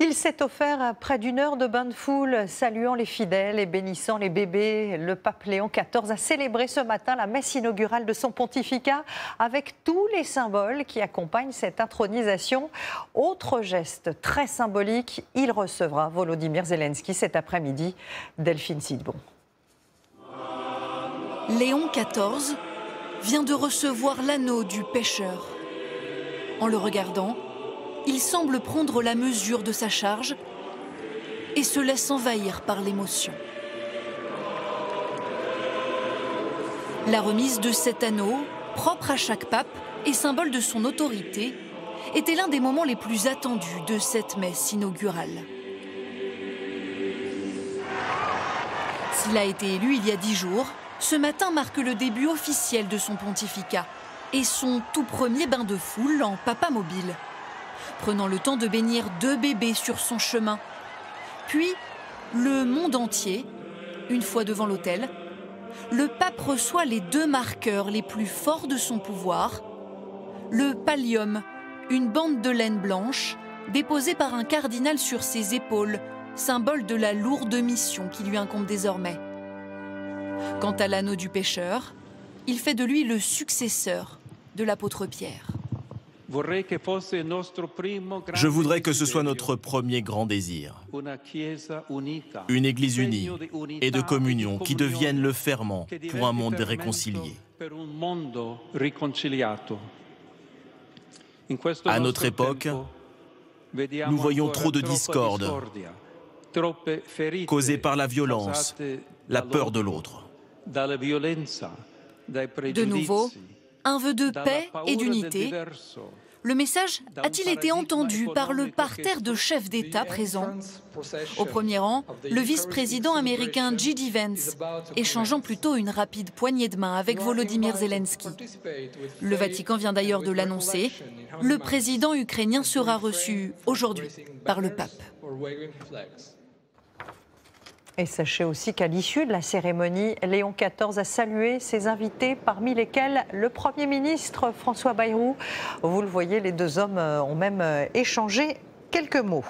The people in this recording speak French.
Il s'est offert près d'une heure de bain de foule, saluant les fidèles et bénissant les bébés. Le pape Léon XIV a célébré ce matin la messe inaugurale de son pontificat avec tous les symboles qui accompagnent cette intronisation. Autre geste très symbolique, il recevra Volodymyr Zelensky cet après-midi. Delphine Sidbon. Léon XIV vient de recevoir l'anneau du pêcheur. En le regardant, il semble prendre la mesure de sa charge et se laisse envahir par l'émotion. La remise de cet anneau, propre à chaque pape et symbole de son autorité, était l'un des moments les plus attendus de cette messe inaugurale. S'il a été élu il y a 10 jours, ce matin marque le début officiel de son pontificat et son tout premier bain de foule en papa mobile, prenant le temps de bénir 2 bébés sur son chemin. Puis, le monde entier, une fois devant l'autel, le pape reçoit les 2 marqueurs les plus forts de son pouvoir, le pallium, une bande de laine blanche, déposée par un cardinal sur ses épaules, symbole de la lourde mission qui lui incombe désormais. Quant à l'anneau du pêcheur, il fait de lui le successeur de l'apôtre Pierre. Je voudrais que ce soit notre premier grand désir. Une Église unie et de communion qui devienne le ferment pour un monde réconcilié. À notre époque, nous voyons trop de discorde causée par la violence, la peur de l'autre. De nouveau, un vœu de paix et d'unité. Le message a-t-il été entendu par le parterre de chefs d'État présents? Au premier rang, le vice-président américain J.D. Vance, échangeant plutôt une rapide poignée de main avec Volodymyr Zelensky. Le Vatican vient d'ailleurs de l'annoncer. Le président ukrainien sera reçu aujourd'hui par le pape. Et sachez aussi qu'à l'issue de la cérémonie, Léon XIV a salué ses invités, parmi lesquels le Premier ministre François Bayrou. Vous le voyez, les 2 hommes ont même échangé quelques mots.